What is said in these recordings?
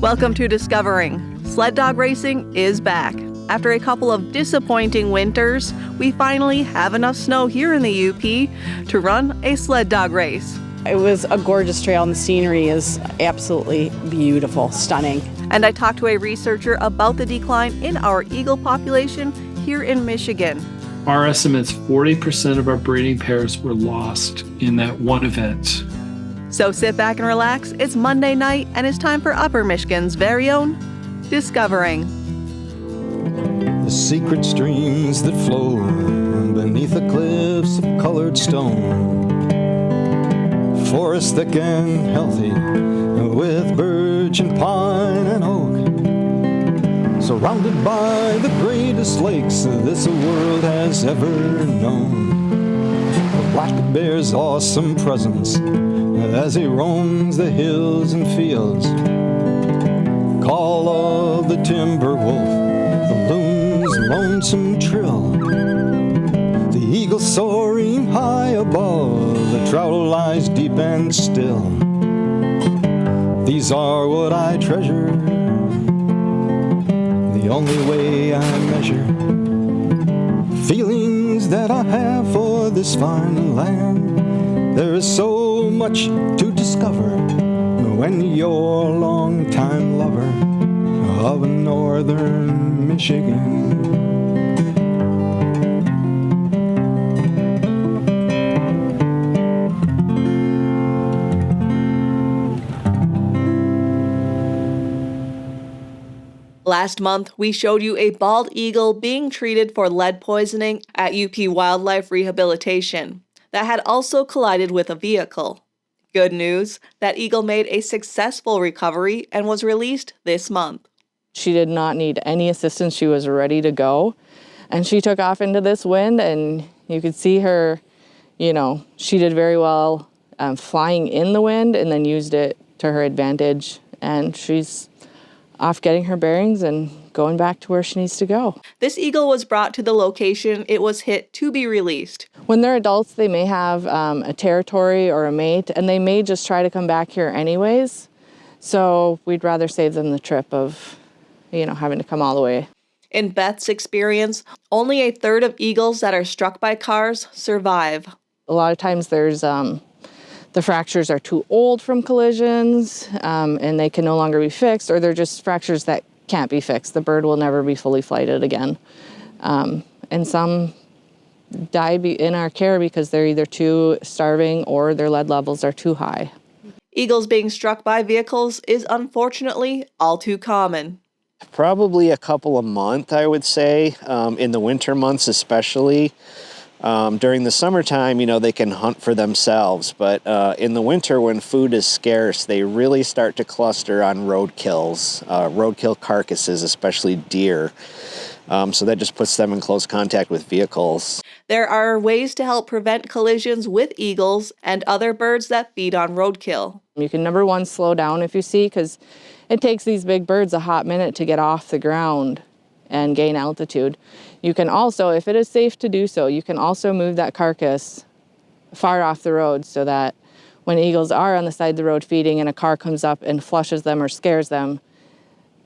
Welcome to Discovering. Sled dog racing is back. After a couple of disappointing winters, we finally have enough snow here in the UP to run a sled dog race. It was a gorgeous trail and the scenery is absolutely beautiful, stunning. And I talked to a researcher about the decline in our eagle population here in Michigan. Our estimates, 40% of our breeding pairs were lost in that one event. So sit back and relax. It's Monday night and it's time for Upper Michigan's very own Discovering. The secret streams that flow beneath the cliffs of colored stone. Forest thick and healthy with birch and pine and oak. Surrounded by the greatest lakes this world has ever known. The black bear's awesome presence as he roams the hills and fields. Call of the timber wolf, the loon's lonesome trill. The eagle soaring high above, the trout lies deep and still. These are what I treasure, the only way I measure feelings that I have for this fine land. There is so much to discover when you're a long-time lover of northern Michigan. Last month, we showed you a bald eagle being treated for lead poisoning at UP Wildlife Rehabilitation that had also collided with a vehicle. Good news, that eagle made a successful recovery and was released this month. She did not need any assistance. She was ready to go. And she took off into this wind and you could see her, she did very well flying in the wind and then used it to her advantage. And she's off getting her bearings and going back to where she needs to go. This eagle was brought to the location it was hit to be released. When they're adults, they may have a territory or a mate, and they may just try to come back here anyways. So we'd rather save them the trip of, having to come all the way. In Beth's experience, only a third of eagles that are struck by cars survive. A lot of times there's the fractures are too old from collisions and they can no longer be fixed, or they're just fractures that can't be fixed. The bird will never be fully flighted again. And some die in our care because they're either too starving or their lead levels are too high. Eagles being struck by vehicles is unfortunately all too common. Probably a couple a month, I would say, in the winter months especially. During the summertime, they can hunt for themselves, but in the winter when food is scarce, they really start to cluster on roadkill carcasses, especially deer. So that just puts them in close contact with vehicles. There are ways to help prevent collisions with eagles and other birds that feed on roadkill. You can, number one, slow down if you see, because it takes these big birds a hot minute to get off the ground and gain altitude. You can also, if it is safe to do so, you can also move that carcass far off the road so that when eagles are on the side of the road feeding and a car comes up and flushes them or scares them,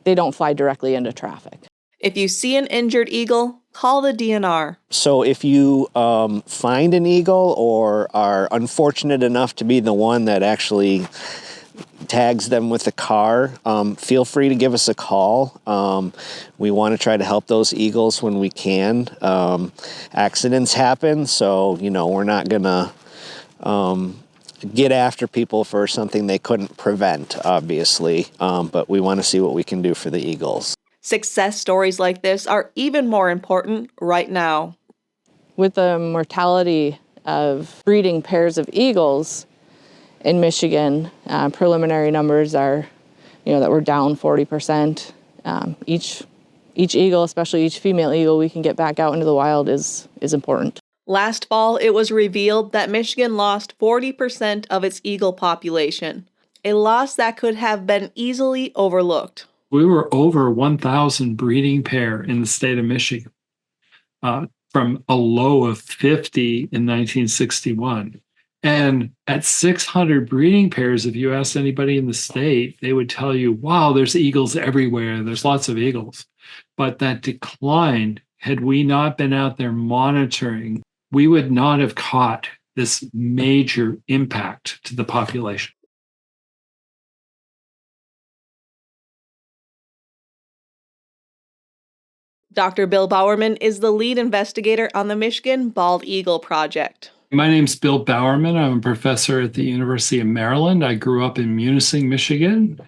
they don't fly directly into traffic. If you see an injured eagle, call the DNR. So if you find an eagle or are unfortunate enough to be the one that actually tags them with a car, feel free to give us a call. We want to try to help those eagles when we can. Accidents happen, so we're not gonna get after people for something they couldn't prevent, obviously, but we want to see what we can do for the eagles. Success stories like this are even more important right now. With the mortality of breeding pairs of eagles in Michigan, preliminary numbers are, that we're down 40%. Each eagle, especially each female eagle we can get back out into the wild is important. Last fall, it was revealed that Michigan lost 40% of its eagle population, a loss that could have been easily overlooked. We were over 1,000 breeding pair in the state of Michigan, from a low of 50 in 1961. And at 600 breeding pairs, if you asked anybody in the state, they would tell you, wow, there's eagles everywhere. There's lots of eagles. But that declined. Had we not been out there monitoring, we would not have caught this major impact to the population. Dr. Bill Bowerman is the lead investigator on the Michigan Bald Eagle Project. My name's Bill Bowerman. I'm a professor at the University of Maryland. I grew up in Munising, Michigan.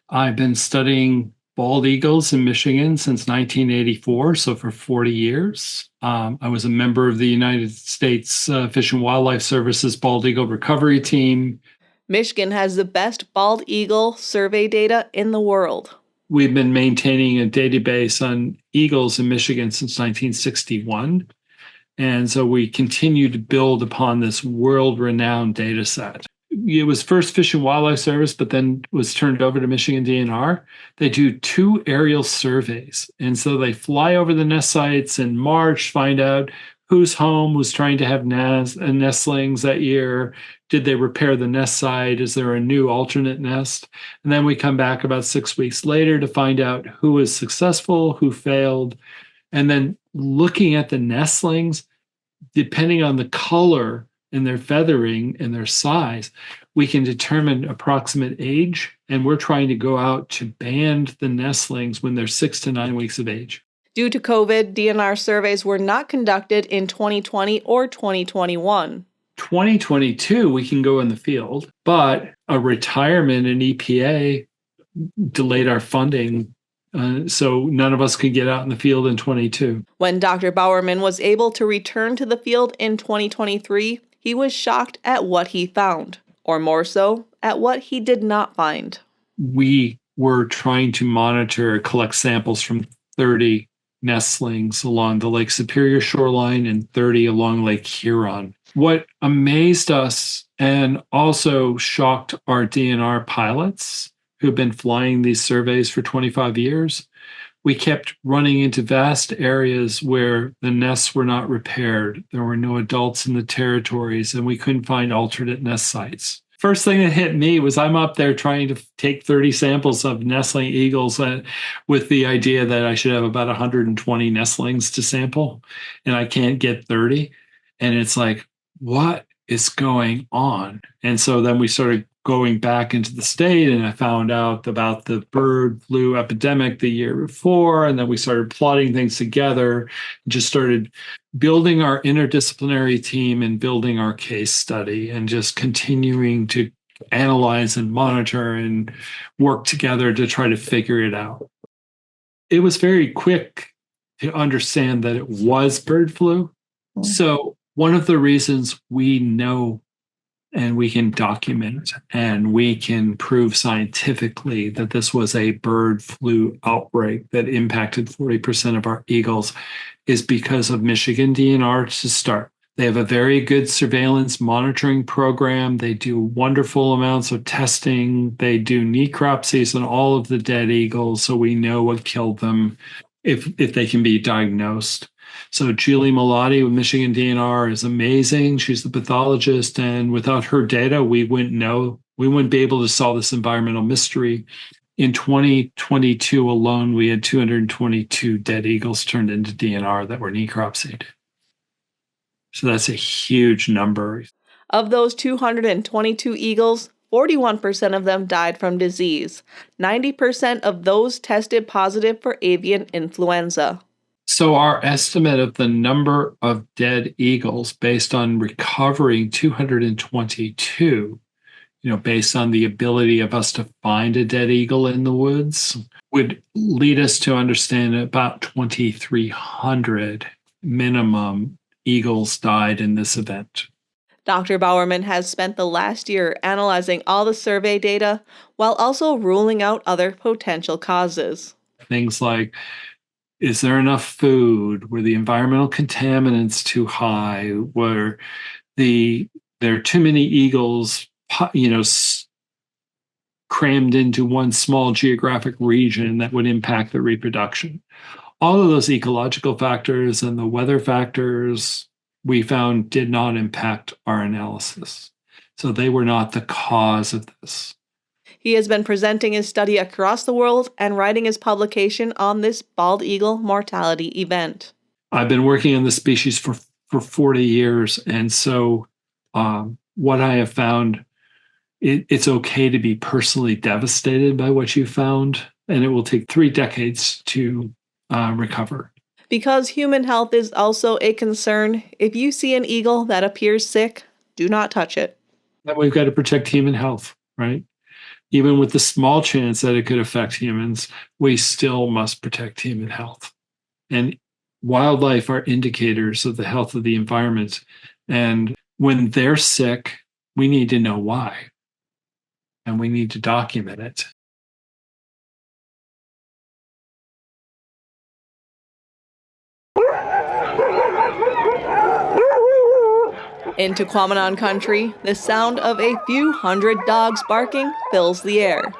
I've been studying bald eagles in Michigan since 1984, so for 40 years. I was a member of the United States Fish and Wildlife Service's Bald Eagle Recovery Team. Michigan has the best bald eagle survey data in the world. We've been maintaining a database on eagles in Michigan since 1961. And so we continue to build upon this world-renowned data set. It was first Fish and Wildlife Service, but then was turned over to Michigan DNR. They do 2 aerial surveys. And so they fly over the nest sites in March, find out whose home was trying to have nestlings that year. Did they repair the nest site? Is there a new alternate nest? And then we come back about 6 weeks later to find out who was successful, who failed. And then looking at the nestlings, depending on the color and their feathering and their size, we can determine approximate age. And we're trying to go out to band the nestlings when they're 6 to 9 weeks of age. Due to COVID, DNR surveys were not conducted in 2020 or 2021. 2022, we can go in the field, but a retirement in EPA delayed our funding. So none of us could get out in the field in 22. When Dr. Bowerman was able to return to the field in 2023, he was shocked at what he found, or more so, at what he did not find. We were trying to collect samples from 30 nestlings along the Lake Superior shoreline and 30 along Lake Huron. What amazed us and also shocked our DNR pilots who've been flying these surveys for 25 years, we kept running into vast areas where the nests were not repaired. There were no adults in the territories, and we couldn't find alternate nest sites. First thing that hit me was I'm up there trying to take 30 samples of nestling eagles with the idea that I should have about 120 nestlings to sample, and I can't get 30. And it's like, what is going on? And so then we started going back into the state, and I found out about the bird flu epidemic the year before. And then we started plotting things together, just started building our interdisciplinary team and building our case study and just continuing to analyze and monitor and work together to try to figure it out. It was very quick to understand that it was bird flu. So one of the reasons we know and we can document and we can prove scientifically that this was a bird flu outbreak that impacted 40% of our eagles is because of Michigan DNR to start. They have a very good surveillance monitoring program. They do wonderful amounts of testing. They do necropsies on all of the dead eagles, so we know what killed them if they can be diagnosed. So Julie Malati with Michigan DNR is amazing. She's the pathologist, and without her data, we wouldn't know. We wouldn't be able to solve this environmental mystery. In 2022 alone, we had 222 dead eagles turned into DNR that were necropsied. So that's a huge number. Of those 222 eagles, 41% of them died from disease. 90% of those tested positive for avian influenza. So our estimate of the number of dead eagles based on recovering 222, based on the ability of us to find a dead eagle in the woods, would lead us to understand about 2,300 minimum eagles died in this event. Dr. Bowerman has spent the last year analyzing all the survey data while also ruling out other potential causes. Things like, is there enough food? Were the environmental contaminants too high? Were there are too many eagles, crammed into one small geographic region that would impact the reproduction? All of those ecological factors and the weather factors we found did not impact our analysis. So they were not the cause of this. He has been presenting his study across the world and writing his publication on this bald eagle mortality event. I've been working on the species for 40 years. And so what I have found, it's okay to be personally devastated by what you found, and it will take 3 decades to recover. Because human health is also a concern, if you see an eagle that appears sick, do not touch it. That we've got to protect human health, right? Even with the small chance that it could affect humans, we still must protect human health. And wildlife are indicators of the health of the environment. And when they're sick, we need to know why. And we need to document it. In Tahquamenon Country, the sound of a few hundred dogs barking fills the air.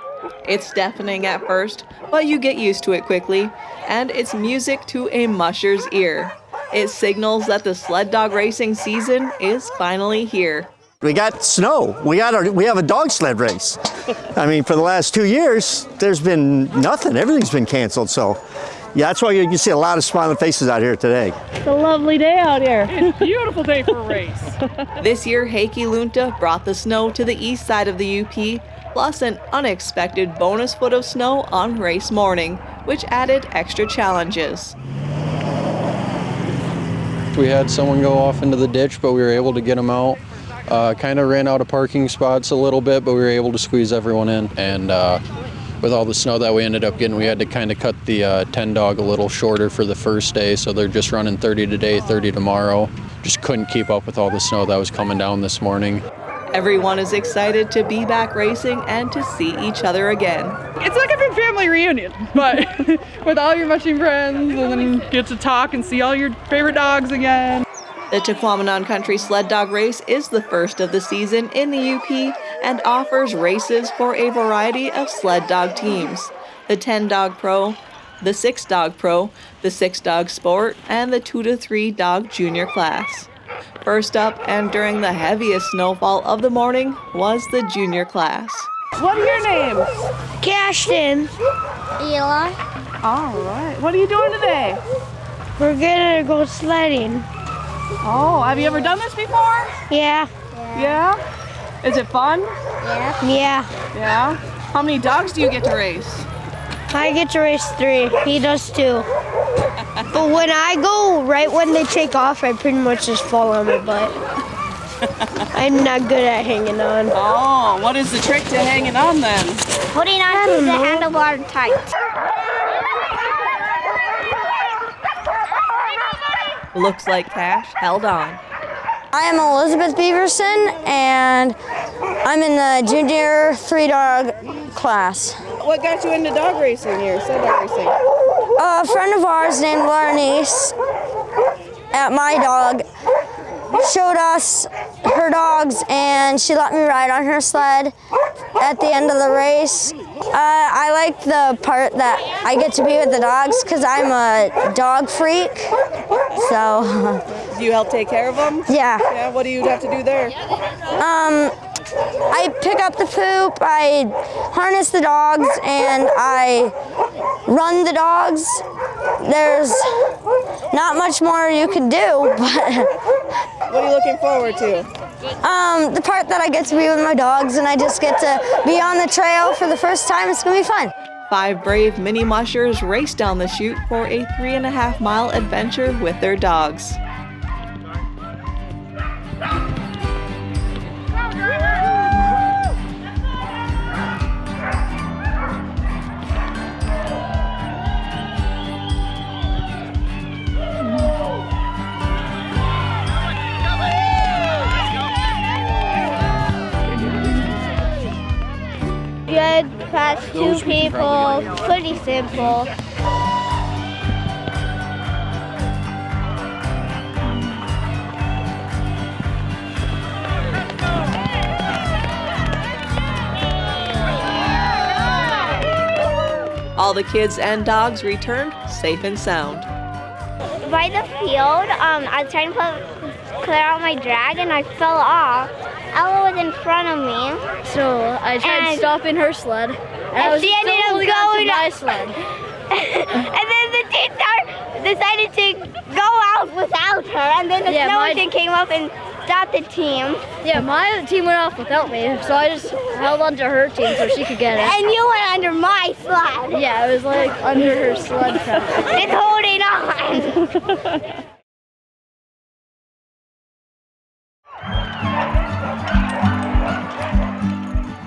It's deafening at first, but you get used to it quickly, and it's music to a musher's ear. It signals that the sled dog racing season is finally here. We got snow. We have a dog sled race. I mean, for the last 2 years, there's been nothing. Everything's been canceled. So, yeah, that's why you see a lot of smiling faces out here today. It's a lovely day out here. It's a beautiful day for a race. This year, Tahquamenon brought the snow to the east side of the UP, plus an unexpected bonus foot of snow on race morning, which added extra challenges. We had someone go off into the ditch, but we were able to get them out. Kind of ran out of parking spots a little bit, but we were able to squeeze everyone in. And with all the snow that we ended up getting, we had to kind of cut the 10 dog a little shorter for the first day. So they're just running 30 today, 30 tomorrow. Just couldn't keep up with all the snow that was coming down this morning. Everyone is excited to be back racing and to see each other again. It's like a big family reunion, but with all your mushing friends, and then get to talk and see all your favorite dogs again. The Tahquamenon Country Sled Dog Race is the first of the season in the UP and offers races for a variety of sled dog teams. The 10-dog pro, the 6-dog pro, the 6-dog sport, and the 2 to 3 dog junior class. First up, and during the heaviest snowfall of the morning, was the junior class. What are your names? Cashton. Eli. All right. What are you doing today? We're gonna go sledding. Oh, have you ever done this before? Yeah. Yeah? Is it fun? Yeah. Yeah. Yeah? How many dogs do you get to race? I get to race 3. He does 2. But when I go right when they take off, I pretty much just fall on my butt. I'm not good at hanging on. Oh, what is the trick to hanging on then? Putting onto the handlebar tight. Looks like Cash held on. I am Elizabeth Beaverson, and I'm in the junior 3-dog class. What got you into dog racing here, sled dog racing? A friend of ours named Larnice at My Dog showed us her dogs, and she let me ride on her sled at the end of the race. I like the part that I get to be with the dogs because I'm a dog freak. So. Do you help take care of them? Yeah. Yeah, what do you have to do there? I pick up the poop, I harness the dogs, and I run the dogs. There's not much more you can do, but. What are you looking forward to? The part that I get to be with my dogs and I just get to be on the trail for the first time. It's gonna be fun. 5 brave mini mushers race down the chute for a 3.5-mile adventure with their dogs. Good, past 2 people, pretty simple. All the kids and dogs returned safe and sound. By the field, I was trying to clear out my drag and I fell off. Ella was in front of me. So I tried stopping her sled. And she ended up going my sled. And then the team decided to go out without her. And then the snow agent came up and stopped the team. Yeah, my team went off without me. So I just held onto her team so she could get it. And you went under my sled. Yeah, it was like under her sled truck. And holding on.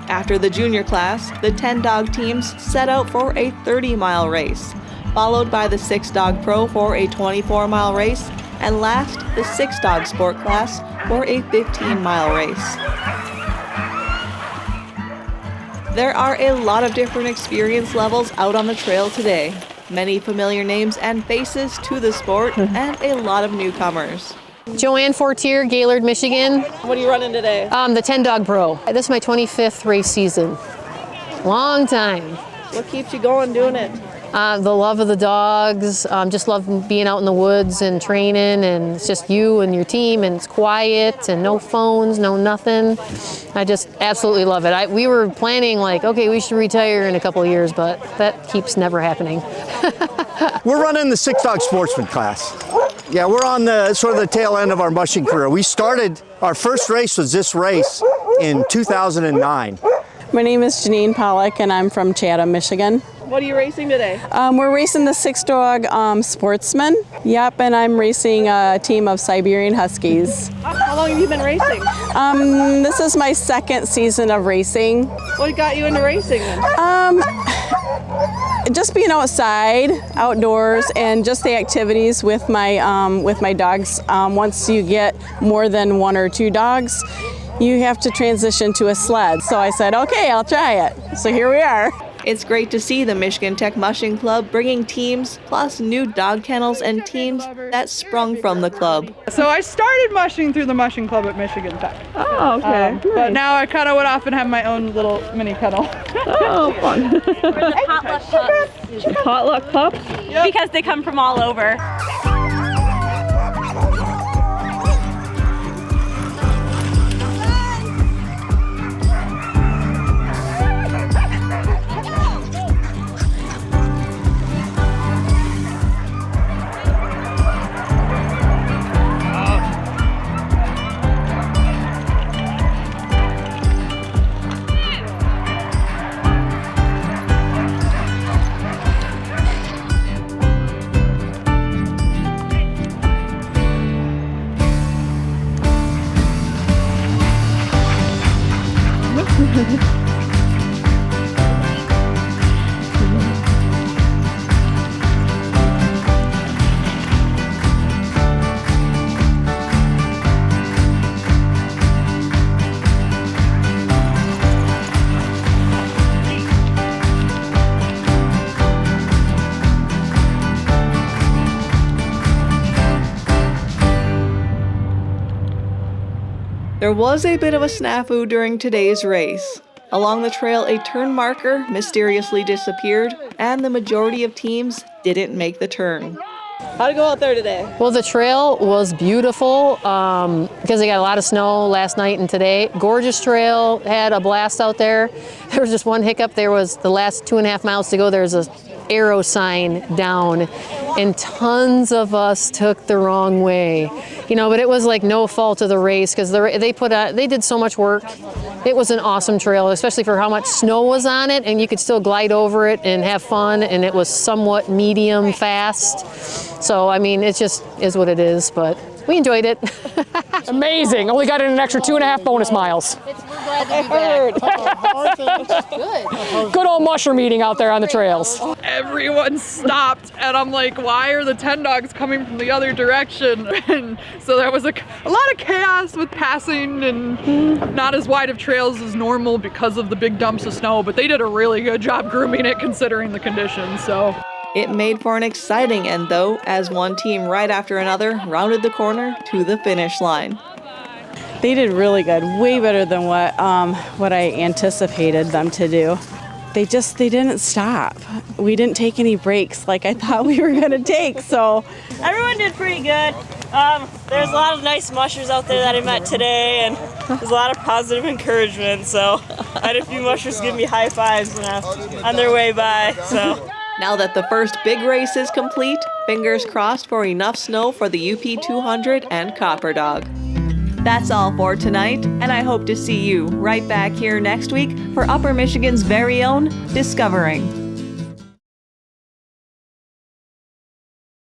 After the junior class, the 10-dog teams set out for a 30-mile race, followed by the 6-dog pro for a 24-mile race, and last, the 6-dog sport class for a 15-mile race. There are a lot of different experience levels out on the trail today. Many familiar names and faces to the sport, and a lot of newcomers. Joanne Fortier, Gaylord, Michigan. What are you running today? The 10-dog pro. This is my 25th race season. Long time. What keeps you going doing it? The love of the dogs. Just love being out in the woods and training, and it's just you and your team, and it's quiet and no phones, no nothing. I just absolutely love it. We were planning like, okay, we should retire in a couple of years, but that keeps never happening. We're running the 6-dog sportsman class. Yeah, we're on the sort of the tail end of our mushing career. We started, our first race was this race in 2009. My name is Janine Pollock, and I'm from Chatham, Michigan. What are you racing today? We're racing the 6-dog sportsman. Yep, and I'm racing a team of Siberian Huskies. How long have you been racing? This is my second season of racing. What got you into racing then? Just being outside, outdoors, and just the activities with my dogs. Once you get more than 1 or 2 dogs, you have to transition to a sled. So I said, okay, I'll try it. So here we are. It's great to see the Michigan Tech Mushing Club bringing teams, plus new dog kennels and teams that sprung from the club. So I started mushing through the mushing club at Michigan Tech. Oh, okay. But now I kind of went off and have my own little mini kennel. Oh, fun. Potluck pups. Potluck pups? Yep. Because they come from all over. There was a bit of a snafu during today's race. Along the trail, a turn marker mysteriously disappeared, and the majority of teams didn't make the turn. How'd it go out there today? Well, the trail was beautiful because they got a lot of snow last night and today. Gorgeous trail, had a blast out there. There was just one hiccup. There was the last 2.5 miles to go. There's a arrow sign down, and tons of us took the wrong way. You know, but it was like no fault of the race because they did so much work. It was an awesome trail, especially for how much snow was on it, and you could still glide over it and have fun, and it was somewhat medium fast. So, I mean, it just is what it is, but we enjoyed it. Amazing. Only got in an extra 2.5 bonus miles. Good old mushroom eating out there on the trails. Everyone stopped, and I'm like, why are the 10 dogs coming from the other direction? And so there was a lot of chaos with passing and not as wide of trails as normal because of the big dumps of snow, but they did a really good job grooming it considering the conditions. So it made for an exciting end, though, as one team right after another rounded the corner to the finish line. They did really good, way better than what I anticipated them to do. They didn't stop. We didn't take any breaks like I thought we were gonna take, so. Everyone did pretty good. There's a lot of nice mushers out there that I met today, and there's a lot of positive encouragement. So I had a few mushers give me high fives when on their way by. So Now that the first big race is complete, fingers crossed for enough snow for the UP 200 and Copper Dog. That's all for tonight, and I hope to see you right back here next week for Upper Michigan's very own Discovering.